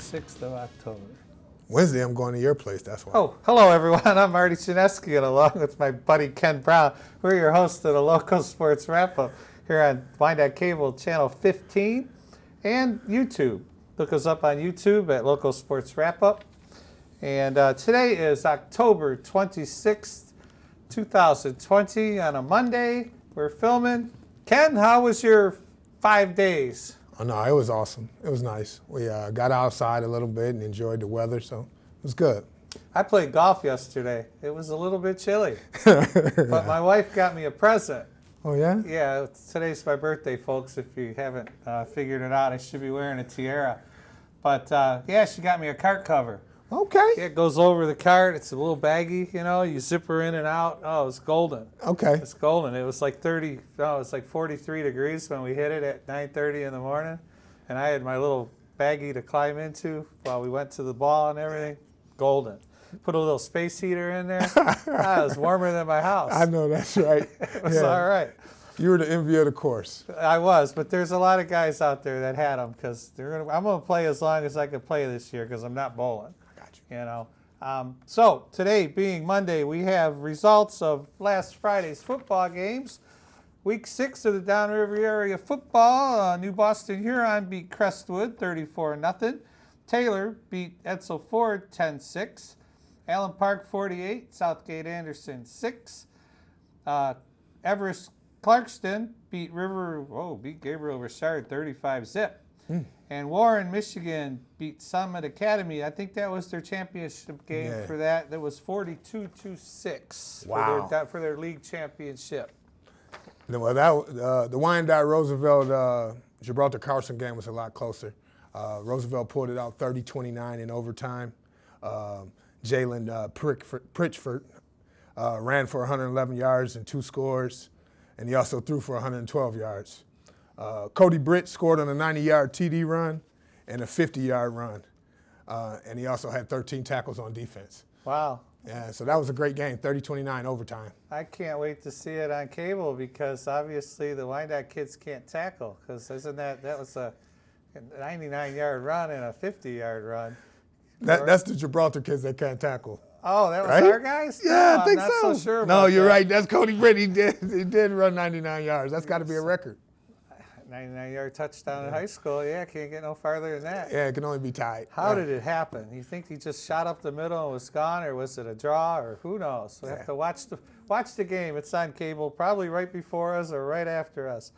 26th of October. Wednesday, I'm going to your place, that's why. Oh, hello everyone. I'm Marty Chinesky, and along with my buddy Ken Brown, we're your hosts of the Local Sports Wrap-Up here on Wyandotte Cable Channel 15 and YouTube. Look us up on YouTube at Local Sports Wrap-Up. And today is October 26th, 2020, on a Monday. We're filming. Ken, how was your 5 days? Oh, no, it was awesome. It was nice. We got outside a little bit and enjoyed the weather, so it was good. I played golf yesterday. It was a little bit chilly, but my wife got me a present. Oh, yeah? Yeah, today's my birthday, folks, if you haven't figured it out. I should be wearing a tiara. But, yeah, she got me a cart cover. Okay. Yeah, it goes over the cart. It's a little baggy, you know. You zip her in and out. Oh, it's golden. Okay. It's golden. It was like 43 degrees when we hit it at 9:30 in the morning. And I had my little baggie to climb into while we went to the ball and everything. Golden. Put a little space heater in there. It was warmer than my house. I know, that's right. It was all right. You were the envy of the course. I was, but there's a lot of guys out there that had them because I'm going to play as long as I can play this year because I'm not bowling. You know, so today being Monday, we have results of last Friday's football games. Week 6 of the Downriver area football. New Boston Huron beat Crestwood 34-0. Taylor beat Edsel Ford 10-6. Allen Park 48. Southgate Anderson 6. Everest Clarkston beat Gabriel Richard 35-zip. And Warren, Michigan beat Summit Academy. I think that was their championship game for that. That was 42-6 for their league championship. Well, the Wyandotte Roosevelt Gibraltar Carlson game was a lot closer. Roosevelt pulled it out 30-29 in overtime. Jalen Pritchford ran for 111 yards and 2 scores, and he also threw for 112 yards. Cody Britt scored on a 90-yard TD run and a 50-yard run. And he also had 13 tackles on defense. Wow. Yeah, so that was a great game, 30-29 overtime. I can't wait to see it on cable because obviously the Wyandotte kids can't tackle because that was a 99-yard run and a 50-yard run. That's the Gibraltar kids that can't tackle. Oh, that was right? Our guys? Yeah, No, I think I'm not so sure No, about you're that. right. That's Cody Britt. He did run 99 yards. That's got to be a record. 99-yard touchdown in high school. Yeah, can't get no farther than that. Yeah, it can only be tied. How did it happen? You think he just shot up the middle and was gone, or was it a draw, or who knows? We have to watch the game. It's on cable, probably right before us or right after us.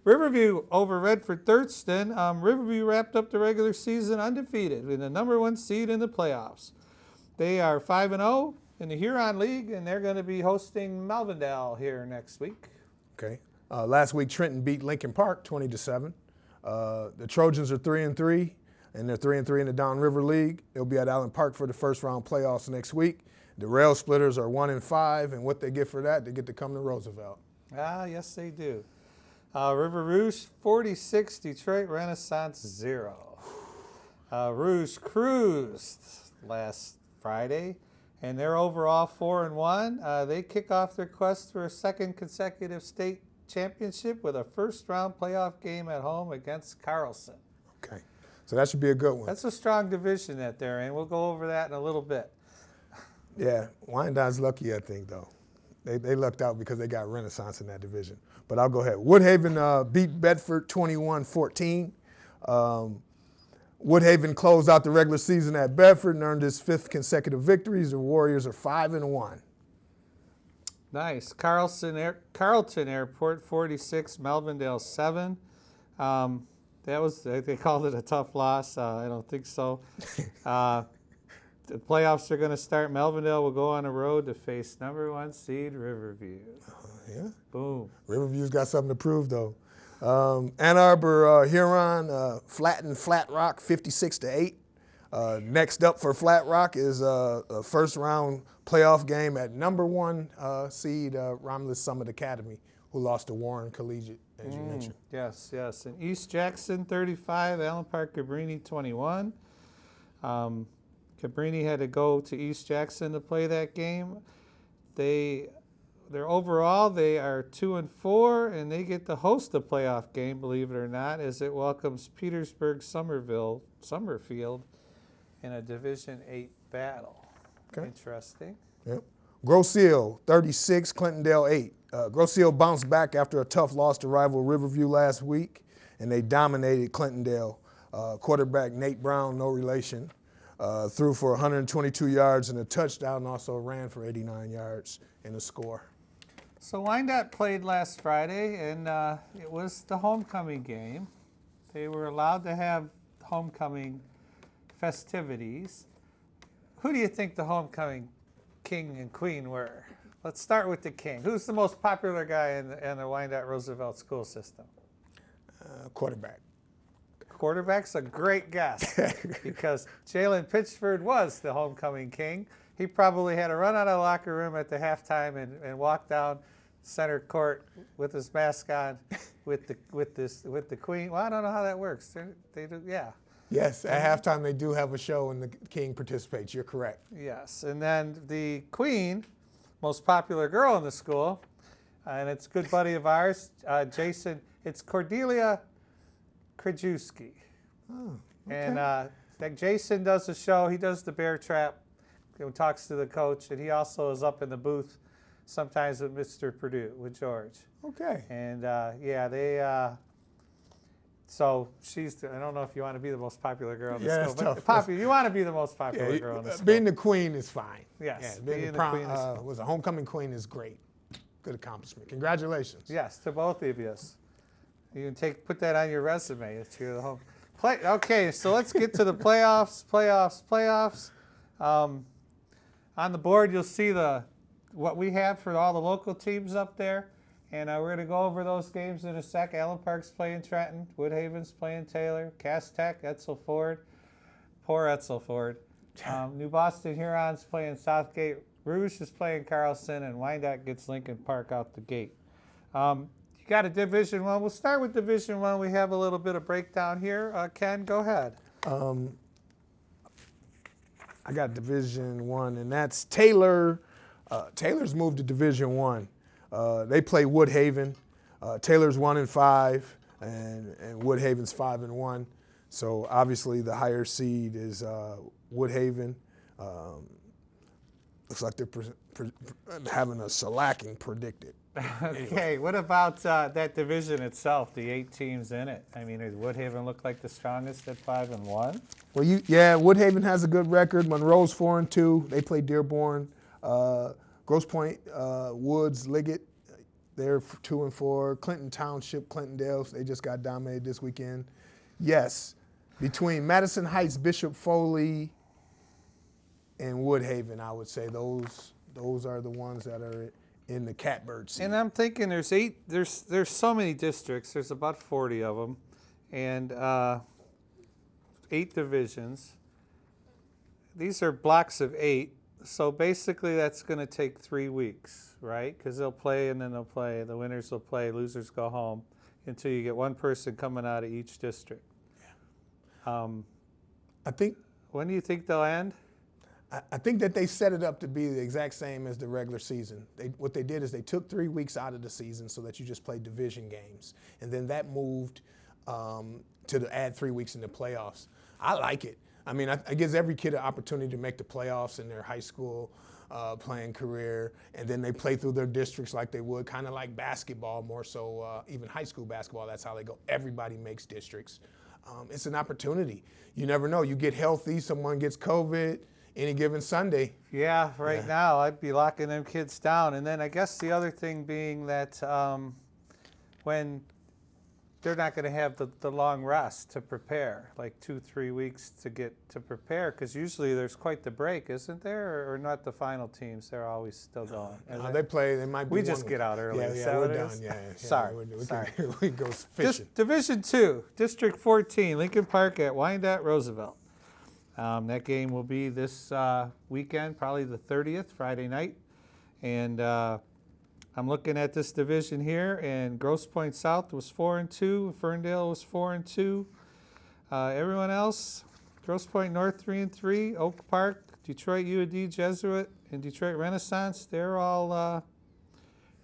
Riverview over Redford Thurston. Riverview wrapped up the regular season undefeated with the #1 seed in the playoffs. They are 5-0 in the Huron League, and they're going to be hosting Melvindale here next week. Okay. Last week, Trenton beat Lincoln Park 20-7. The Trojans are 3-3, and they're 3-3 in the Downriver League. They'll be at Allen Park for the first round playoffs next week. The Rail Splitters are 1-5, and what they get for that, they get to come to Roosevelt. Ah, yes, they do. River Rouge 46, Detroit Renaissance 0. Rouge cruised last Friday, and they're overall 4-1. They kick off their quest for a second consecutive state championship with a first-round playoff game at home against Carlson. Okay, so that should be a good one. That's a strong division that they're in. We'll go over that in a little bit. Yeah, Wyandotte's lucky, I think, though. They lucked out because they got Renaissance in that division. But I'll go ahead. Woodhaven beat Bedford 21-14. Woodhaven closed out the regular season at Bedford and earned his 5th consecutive victories. The Warriors are 5-1. Nice. Carlton Airport 46, Melvindale 7. They called it a tough loss. I don't think so. The playoffs are going to start. Melvindale will go on the road to face #1 seed Riverview. Yeah. Boom. Riverview's got something to prove, though. Ann Arbor Huron flattened Flat Rock 56-8. Next up for Flat Rock is a first-round playoff game at #1 seed Romulus Summit Academy, who lost to Warren Collegiate, as you mentioned. Yes. And East Jackson 35, Allen Park Cabrini 21. Cabrini had to go to East Jackson to play that game. They they're overall they are 2-4, and they get to host a playoff game, believe it or not, as it welcomes Petersburg Summerfield in a Division VIII battle. Okay. Interesting. Yep. Grosse Ile, 36, Clintondale 8. Grosse Ile bounced back after a tough loss to rival Riverview last week, and they dominated Clintondale. Quarterback Nate Brown, no relation, threw for 122 yards and a touchdown, also ran for 89 yards in a score. So Wyandotte played last Friday, and it was the homecoming game. They were allowed to have homecoming festivities. Who do you think the homecoming king and queen were? Let's start with the king. Who's the most popular guy in the Wyandotte Roosevelt school system? Quarterback. Quarterback's a great guess because Jalen Pitchford was the homecoming king. He probably had to run out of the locker room at the halftime and walk down center court with his mask on with the queen. Well, I don't know how that works. They do, yeah. Yes, at halftime they do have a show and the king participates. You're correct. Yes, and then the queen, most popular girl in the school, and it's a good buddy of ours, Jason. It's Cordelia Krajewski. Oh, okay. And like Jason does the show. He does the bear trap. He talks to the coach, and he also is up in the booth sometimes with Mr. Purdue, with George. Okay. And yeah, they. So she's. I don't know if you want to be the most popular girl in the school, it's but tough. you want to be the most popular girl in the school. Being the queen is fine. Yes, yeah, being the queen was a homecoming queen is great. Good accomplishment. Congratulations. Yes, to both of you. You can put that on your resume if you're the home. Okay, so let's get to the playoffs. On the board, you'll see what we have for all the local teams up there. And we're going to go over those games in a sec. Allen Park's playing Trenton. Woodhaven's playing Taylor. Cass Tech, Etzel Ford. Poor Etzel Ford. New Boston Huron's playing Southgate. Rouge is playing Carlson. And Wyandotte gets Lincoln Park out the gate. You got a Division I. We'll start with Division I. We have a little bit of breakdown here. Ken, go ahead. I got Division I, and that's Taylor. Taylor's moved to Division I. They play Woodhaven. Taylor's 1-5, and Woodhaven's 5-1. So obviously the higher seed is Woodhaven. Looks like they're having a shellacking predicted. Okay, what about that division itself, the 8 teams in it? I mean, does Woodhaven look like the strongest at 5-1? Well, Woodhaven has a good record. Monroe's 4-2. They play Dearborn. Grosse Pointe, Woods, Liggett, they're 2-4. Clinton Township, Clintondale, they just got dominated this weekend. Yes, between Madison Heights, Bishop Foley, and Woodhaven, I would say those are the ones that are in the catbird seat. And I'm thinking there's so many districts. There's about 40 of them, and 8 divisions. These are blocks of 8. So basically that's going to take 3 weeks, right? Because they'll play and then they'll play. The winners will play, losers go home until you get one person coming out of each district. I think. When do you think they'll end? I think that they set it up to be the exact same as the regular season. What they did is they took 3 weeks out of the season so that you just played division games. And then that moved to add 3 weeks in the playoffs. I like it. I mean, it gives every kid an opportunity to make the playoffs in their high school playing career, and then they play through their districts like they would, kind of like basketball, more so even high school basketball. That's how they go. Everybody makes districts. It's an opportunity. You never know. You get healthy, someone gets COVID any given Sunday. Yeah, now I'd be locking them kids down. And then I guess the other thing being that when they're not going to have the long rest to prepare, like 2-3 weeks to prepare, because usually there's quite the break, isn't there? Or not the final teams? They're always still going. They might be. We just get out early. Yeah, we're done. Yeah. Sorry. We go fishing. Division II, District 14, Lincoln Park at Wyandotte Roosevelt. That game will be this weekend, probably the 30th, Friday night. And I'm looking at this division here, and Grosse Pointe South was 4-2, Ferndale was 4-2. Everyone else, Grosse Pointe North 3-3, Oak Park, Detroit UAD Jesuit, and Detroit Renaissance, they're all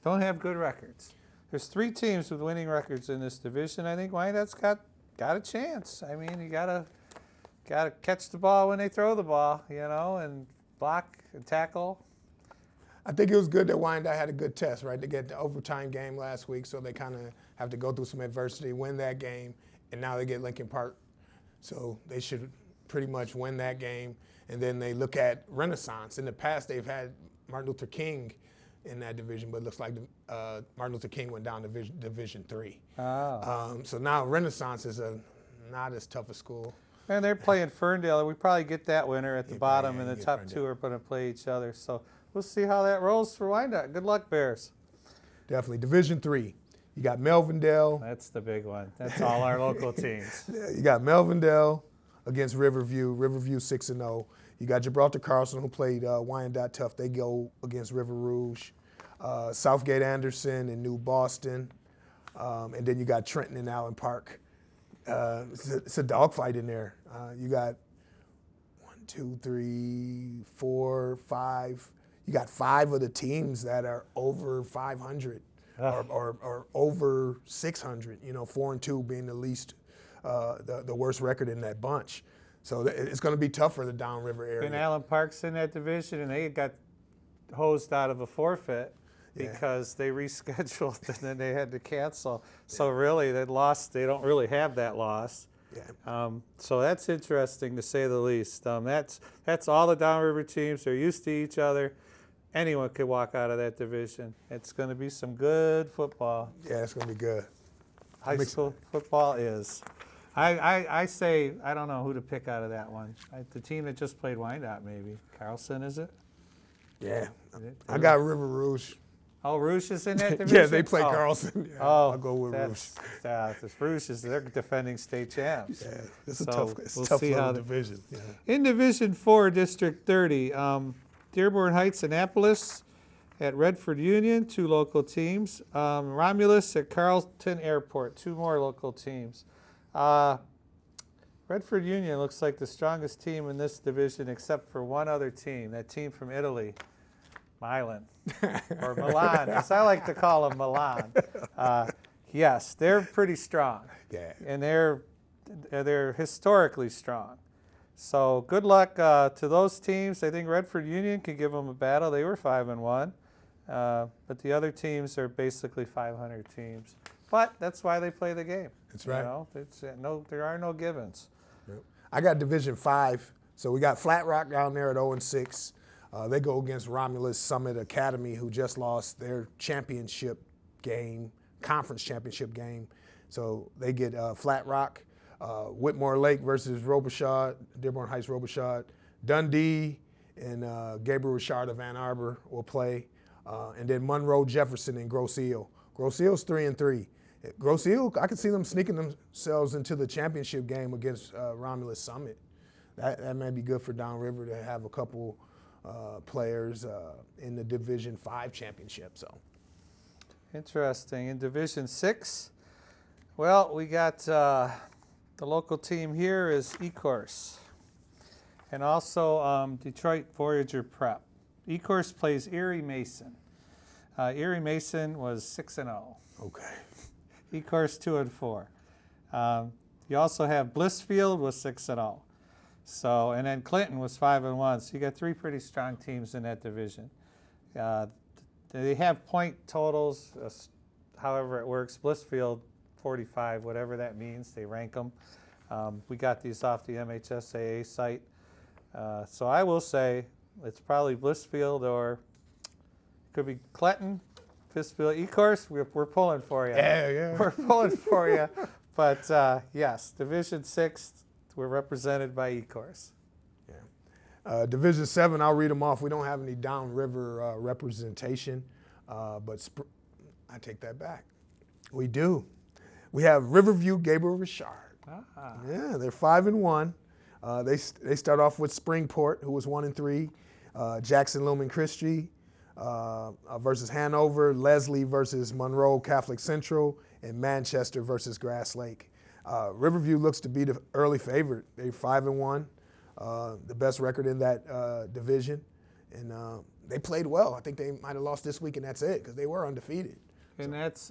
don't have good records. There's 3 teams with winning records in this division. I think Wyandott's got a chance. I mean, you gotta catch the ball when they throw the ball, and block and tackle. I think it was good that Wyandotte had a good test, right? To get the overtime game last week, so they kind of have to go through some adversity, win that game, and now they get Lincoln Park. So they should pretty much win that game. And then they look at Renaissance. In the past, they've had Martin Luther King in that division, but it looks like Martin Luther King went down to Division III. Oh. So now Renaissance is not as tough a school. And they're playing Ferndale. We probably get that winner at the bottom, and the top Ferndale. 2 are going to play each other. So we'll see how that rolls for Wyandotte. Good luck, Bears. Definitely. Division III. You got Melvindale. That's the big one. That's all our local teams. You got Melvindale against Riverview. Riverview 6-0. You got Gibraltar Carlson, who played Wyandotte tough. They go against River Rouge. Southgate Anderson and New Boston. And then you got Trenton and Allen Park. It's a dogfight in there. You got 1, 2, 3, 4, 5. You got 5 of the teams that are over 500 or over 600. 4-2 being the least, the worst record in that bunch. So it's going to be tough for the Downriver area. And Allen Park's in that division, and they got hosed out of a forfeit because they rescheduled and then they had to cancel. So really, they lost. They don't really have that loss. Yeah. So that's interesting to say the least. That's all the Downriver teams. They're used to each other. Anyone could walk out of that division. It's going to be some good football. Yeah, it's going to be good. High school football is. I say I don't know who to pick out of that one. The team that just played Wyandotte, maybe. Carlson, is it? Yeah. I got River Rouge. Oh, Rouge is in that division? Yeah, they play Carlson. Yeah, I'll go with Rouge. Rouge is they're defending state champs. Yeah, it's a So tough little division. Yeah. In Division 4, District 30, Dearborn Heights, Annapolis at Redford Union, 2 local teams. Romulus at Carlton Airport, 2 more local teams. Redford Union looks like the strongest team in this division except for one other team, that team from Italy, Milan, or Milan, as I like to call them, Milan. Yes, they're pretty strong, and they're historically strong. So good luck to those teams. I think Redford Union could give them a battle. They were 5-1, but the other teams are basically 500 teams. But that's why they play the game. That's right. There are no givens. Yep. I got Division 5. So we got Flat Rock down there at 0-6. They go against Romulus Summit Academy, who just lost their championship game, conference championship game. So they get Flat Rock, Whitmore Lake versus Robichaud, Dearborn Heights Robichaud. Dundee and Gabriel Richard of Ann Arbor will play. And then Monroe Jefferson and Grosse Ile. Grosse Ile's 3-3. Grosse Ile, I could see them sneaking themselves into the championship game against Romulus Summit. That may be good for Downriver to have a couple players in the Division 5 championship. So interesting. In Division 6, well, we got the local team here is Ecorse, and also Detroit Voyager Prep. Ecorse plays Erie Mason. Erie Mason was 6-0. Okay. Ecorse 2-4. You also have Blissfield was 6-0. So, and then Clinton was 5-1. So you got 3 pretty strong teams in that division. They have point totals, however it works. Blissfield 45, whatever that means. They rank them. We got these off the MHSAA site. So I will say it's probably Blissfield or it could be Clinton, Blissfield, Ecorse. We're pulling for you. Yeah. We're pulling for you. But yes, Division 6. We're represented by Ecorse. Yeah. Division 7, I'll read them off. We don't have any Downriver representation, but I take that back. We do. We have Riverview Gabriel Richard. Yeah, they're 5-1. They start off with Springport, who was 1-3. Jackson Lumen Christi versus Hanover. Leslie versus Monroe Catholic Central, and Manchester versus Grass Lake. Riverview looks to be the early favorite. They're 5-1, the best record in that division, and they played well. I think they might have lost this week, and that's it, because they were undefeated. And that's,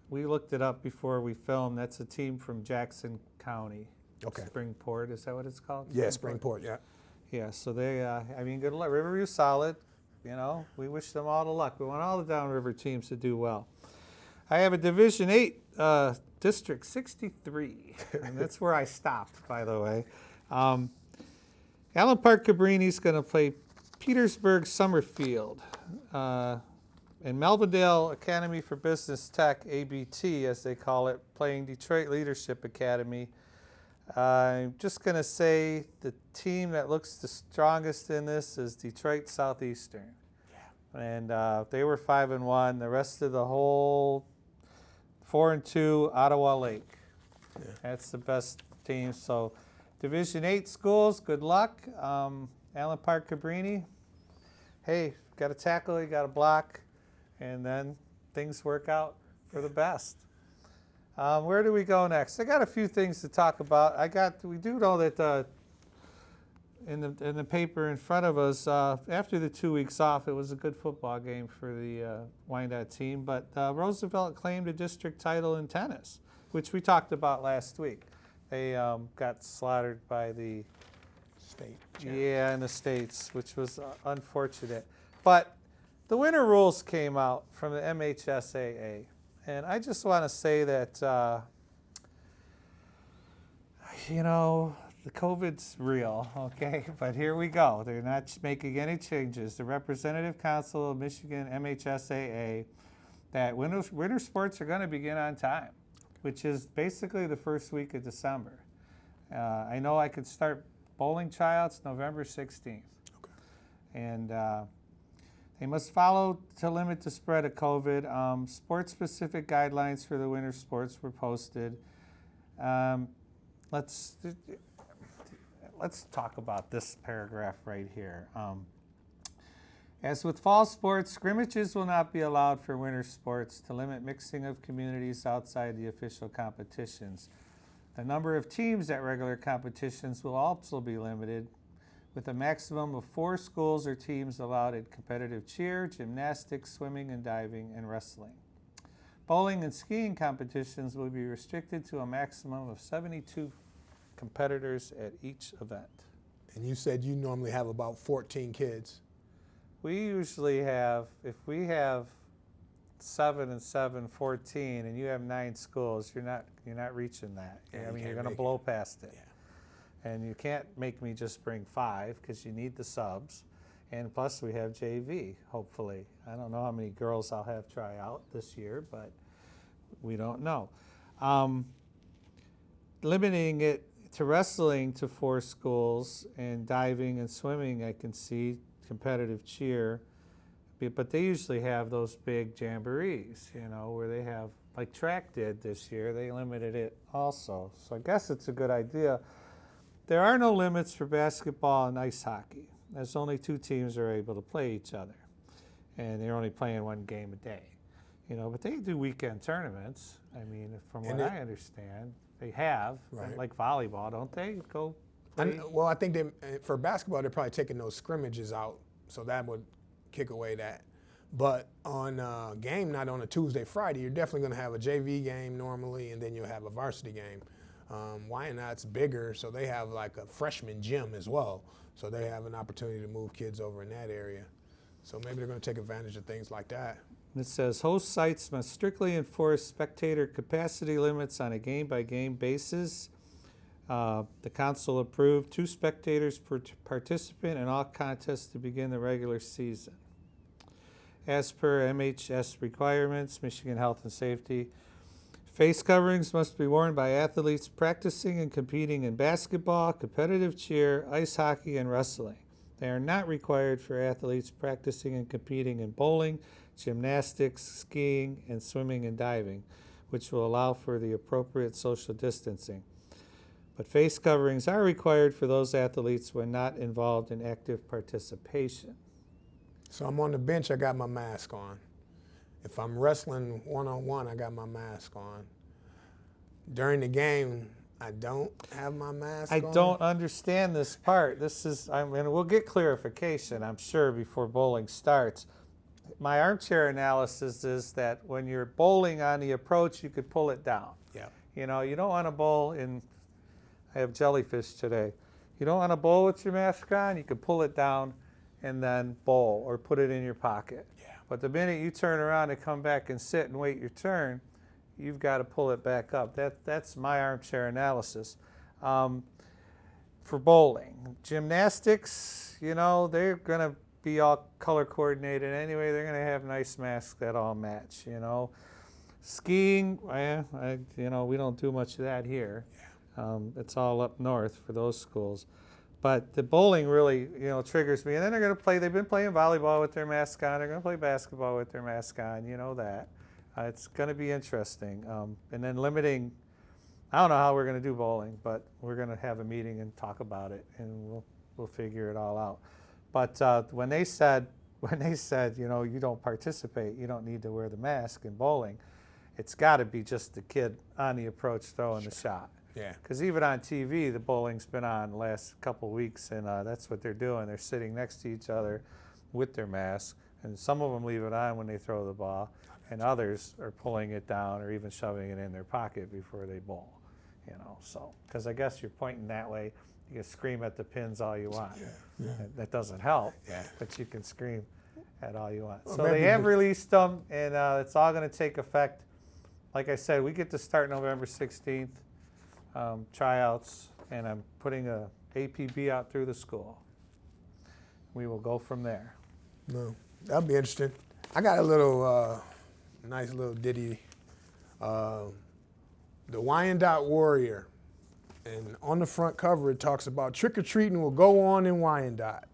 we looked it up before we filmed. That's a team from Jackson County. Okay. Springport, is that what it's called? Yeah, Springport, yeah. Yeah, so they, I mean, good luck. Riverview's solid. You know, we wish them all the luck. We want all the Downriver teams to do well. I have a Division 8, District 63, and that's where I stopped, by the way. Allen Park Cabrini's going to play Petersburg Summerfield. And Melvindale Academy for Business Tech, ABT as they call it, playing Detroit Leadership Academy. I'm just going to say the team that looks the strongest in this is Detroit Southeastern. Yeah. And they were 5-1. The rest of the whole 4-2 Ottawa Lake. Yeah. That's the best team. So Division 8 schools, good luck. Allen Park Cabrini, hey, got to tackle, you got to block, and then things work out for the best. Where do we go next? I got a few things to talk about. We do know that in the paper in front of us, after the 2 weeks off, it was a good football game for the Wyandotte team. But Roosevelt claimed a district title in tennis, which we talked about last week. They got slaughtered by the state. Yeah, in the states, which was unfortunate. But the winter rules came out from the MHSAA. And I just want to say that, you know, the COVID's real, okay? But here we go. They're not making any changes. The Representative Council of Michigan, MHSAA, that winter sports are going to begin on time, which is basically the first week of December. I know I could start bowling tryouts November 16th. Okay. And they must follow to limit the spread of COVID. Sport-specific guidelines for the winter sports were posted. Let's talk about this paragraph right here. As with fall sports, scrimmages will not be allowed for winter sports to limit mixing of communities outside the official competitions. The number of teams at regular competitions will also be limited, with a maximum of 4 schools or teams allowed in competitive cheer, gymnastics, swimming and diving, and wrestling. Bowling and skiing competitions will be restricted to a maximum of 72 competitors at each event. And you said you normally have about 14 kids. We usually have, if we have 7 and 7, 14, and you have 9 schools, you're not reaching that. Yeah, I mean, you're going to blow past it. Yeah. And you can't make me just bring 5 because you need the subs. And plus we have JV, hopefully. I don't know how many girls I'll have try out this year, but we don't know. Limiting it to wrestling to 4 schools and diving and swimming, I can see competitive cheer. But they usually have those big jamborees, you know, where they have, like track did this year, they limited it also. So I guess it's a good idea. There are no limits for basketball and ice hockey, as only 2 teams are able to play each other. And they're only playing 1 game a day. You know, but they do weekend tournaments. I mean, from what I understand, they have, right, like volleyball, don't they? Go play? Well, I think for basketball, they're probably taking those scrimmages out, so that would kick away that. But on a game night on a Tuesday, Friday, you're definitely going to have a JV game normally, and then you'll have a varsity game. Wyandotte's bigger, so they have like a freshman gym as well. So they have an opportunity to move kids over in that area. So maybe they're going to take advantage of things like that. It says host sites must strictly enforce spectator capacity limits on a game-by-game basis. The council approved 2 spectators per participant in all contests to begin the regular season. As per MHS requirements, Michigan Health and Safety, face coverings must be worn by athletes practicing and competing in basketball, competitive cheer, ice hockey, and wrestling. They are not required for athletes practicing and competing in bowling, gymnastics, skiing, and swimming and diving, which will allow for the appropriate social distancing. But face coverings are required for those athletes when not involved in active participation. So I'm on the bench, I got my mask on. If I'm wrestling one-on-one, I got my mask on. During the game, I don't have my mask I on. don't understand this part. And we'll get clarification, I'm sure, before bowling starts. My armchair analysis is that when you're bowling on the approach, you could pull it down. Yeah. You know, you don't want to bowl I have jellyfish today. You don't want to bowl with your mask on, you can pull it down and then bowl or put it in your pocket. Yeah. But the minute you turn around and come back and sit and wait your turn, you've got to pull it back up. That's my armchair analysis. For bowling. Gymnastics, you know, they're going to be all color coordinated anyway. They're going to have nice masks that all match, you know. Skiing, you know, we don't do much of that here. Yeah. It's all up north for those schools. But the bowling really, you know, triggers me. And then they've been playing volleyball with their mask on. They're going to play basketball with their mask on, you know that. It's going to be interesting. And then limiting, I don't know how we're going to do bowling, but we're going to have a meeting and talk about it, and we'll figure it all out. But when they said, you know, you don't participate, you don't need to wear the mask in bowling, it's got to be just the kid on the approach throwing the shot. Yeah. Because even on TV, the bowling's been on the last couple weeks, and that's what they're doing. They're sitting next to each other with their masks, and some of them leave it on when they throw the ball, and others are pulling it down or even shoving it in their pocket before they bowl. You know, so because I guess you're pointing that way, you can scream at the pins all you want. Yeah. That doesn't help, Yeah. but you can scream at all you want. Well, So they have released them, and it's all going to take effect. Like I said, we get to start November 16th, tryouts, and I'm putting a APB out through the school. We will go from there. No, that'll be interesting. I got a little nice little ditty. The Wyandotte Warrior. And on the front cover, it talks about trick-or-treating will go on in Wyandotte.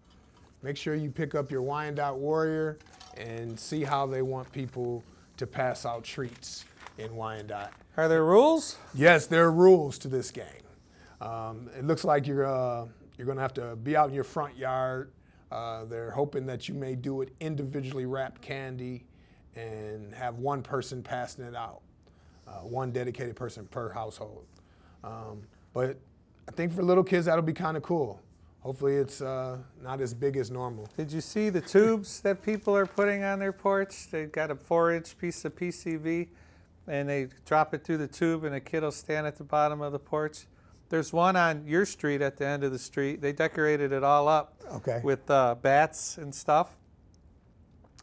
Make sure you pick up your Wyandotte Warrior and see how they want people to pass out treats in Wyandotte. Are there rules? Yes, there are rules to this game. It looks like you're going to have to be out in your front yard. They're hoping that you may do it individually wrapped candy and have one person passing it out, one dedicated person per household. But I think for little kids, that'll be kind of cool. Hopefully it's not as big as normal. Did you see the tubes that people are putting on their porch? They've got a 4-inch piece of PCV, and they drop it through the tube, and a kid will stand at the bottom of the porch. There's one on your street at the end of the street. They decorated it all up with bats and stuff.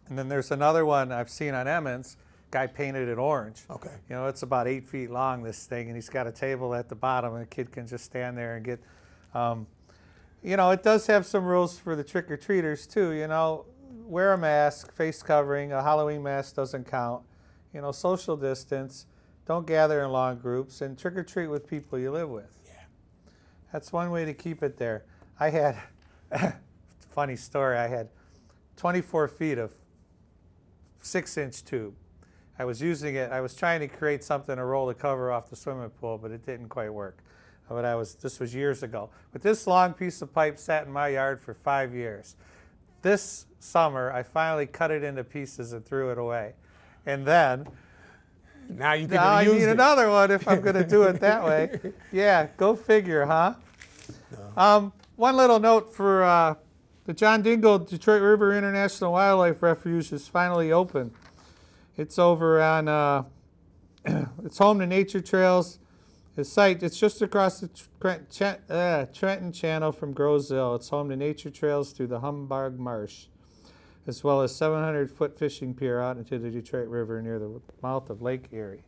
And then there's another one I've seen on Emmons. Guy painted it orange. Okay. You know, it's about 8 feet long, this thing, and he's got a table at the bottom, and a kid can just stand there and get, you know, it does have some rules for the trick-or-treaters, too. You know, wear a mask, face covering, a Halloween mask doesn't count. You know, social distance, don't gather in long groups, and trick-or-treat with people you live with. Yeah. That's one way to keep it there. I had, funny story, I had 24 feet of 6-inch tube. I was using it, I was trying to create something to roll the cover off the swimming pool, but it didn't quite work. But this was years ago. But this long piece of pipe sat in my yard for 5 years. This summer, I finally cut it into pieces and threw it away. And then, now you now I need another one if I'm going to do it that way. Yeah, go figure, huh? No. One little note for the John Dingle Detroit River International Wildlife Refuge is finally open. It's over on, it's home to nature trails. The site, it's just across the Trenton Channel from Grosville. It's home to nature trails through the Humbug Marsh, as well as 700-foot fishing pier out into the Detroit River near the mouth of Lake Erie.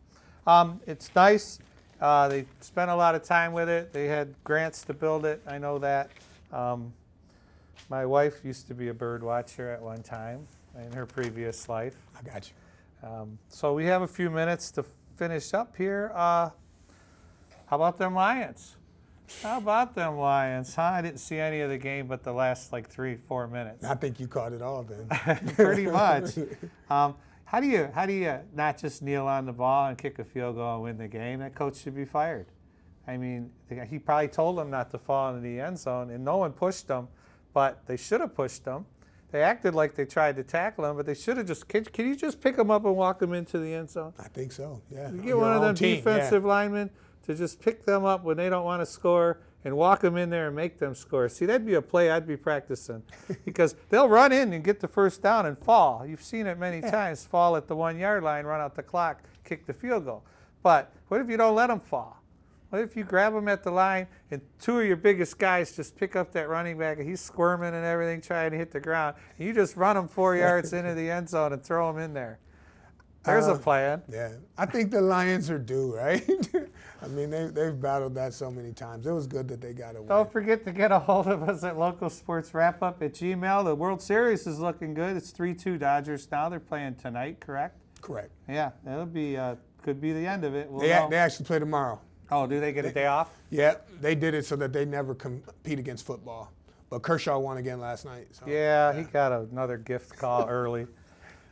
It's nice. They spent a lot of time with it. They had grants to build it. I know that. My wife used to be a bird watcher at one time in her previous life. I got you. So we have a few minutes to finish up here. How about them Lions? How about them Lions, huh? I didn't see any of the game but the last like 3-4 minutes. I think you caught it all then. Pretty much. How do you not just kneel on the ball and kick a field goal and win the game? That coach should be fired. I mean, he probably told them not to fall into the end zone, and no one pushed them, but they should have pushed them. They acted like they tried to tackle him, but they should have just, can you just pick them up and walk them into the end zone? I think so, yeah. You get one of them defensive linemen, to just pick them up when they don't want to score and walk them in there and make them score. See, that'd be a play I'd be practicing because they'll run in and get the first down and fall. You've seen it many times, fall at the 1 yard line, run out the clock, kick the field goal. But what if you don't let them fall? What if you grab them at the line and two of your biggest guys just pick up that running back and he's squirming and everything trying to hit the ground, and you just run him 4 yards into the end zone and throw him in there? There's a plan. Yeah, I think the Lions are due, right? I mean, they've battled that so many times. It was good that they got away. Don't forget to get a hold of us at localsportswrapup@gmail. The World Series is looking good. It's 3-2 Dodgers now. They're playing tonight, correct? Correct. Yeah, that'll be could be the end of it. We'll They know. actually play tomorrow. Oh, do they get a day off? Yeah, they did it so that they never compete against football. But Kershaw won again last night. So, Yeah, he got another gift call early.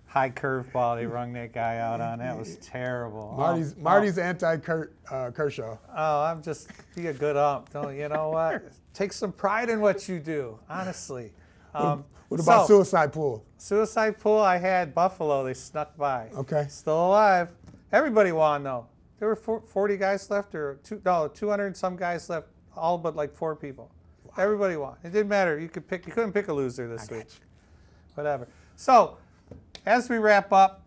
High curveball they rung that guy out on. That was terrible. Marty's anti-Kershaw. Oh, I'm just be a good ump. Don't you know what? Take some pride in what you do, honestly. What about suicide pool? Suicide pool, I had Buffalo. They snuck by. Okay. Still alive. Everybody won, though. There were 40 guys left, or 200 and some guys left, all but like 4 people. Wow. Everybody won. It didn't matter. You couldn't pick a loser this week. Whatever. So, as we wrap up,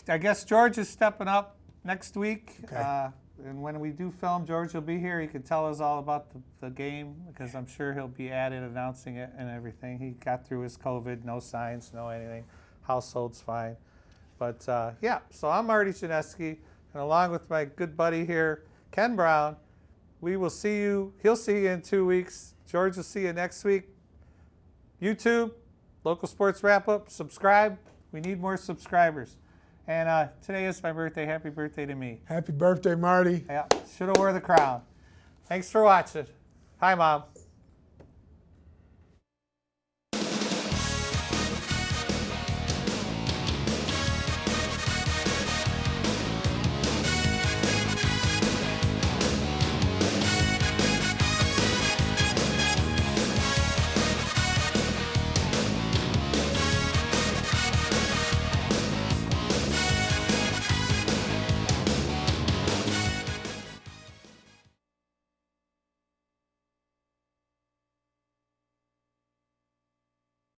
I guess George is stepping up next week. Okay. And when we do film, George will be here. He can tell us all about the game because I'm sure he'll be at it, announcing it and everything. He got through his COVID, no signs, no anything. Household's fine. But, yeah, so I'm Marty Janeski, and along with my good buddy here, Ken Brown, we will see you. He'll see you in 2 weeks. George will see you next week. YouTube, Local Sports Wrap Up, subscribe. We need more subscribers. And today is my birthday. Happy birthday to me. Happy birthday, Marty. Yeah, should have wore the crown. Thanks for watching. Hi, Mom.